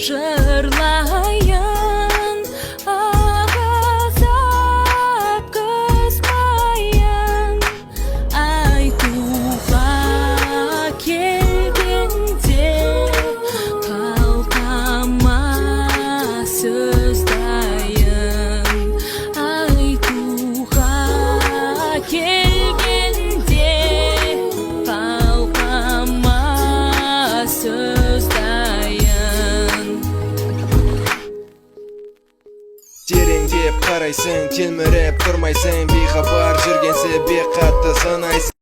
жырлайын, ағызып кызбайын. Айтуға келгенде қалқама сөз дайын. Айтуға келгенде қалқама сөз дайын. Тереңдеп қарайсың, телміріп тұрмайсың, бейхабар жүргенсіп бек қатты санайсың.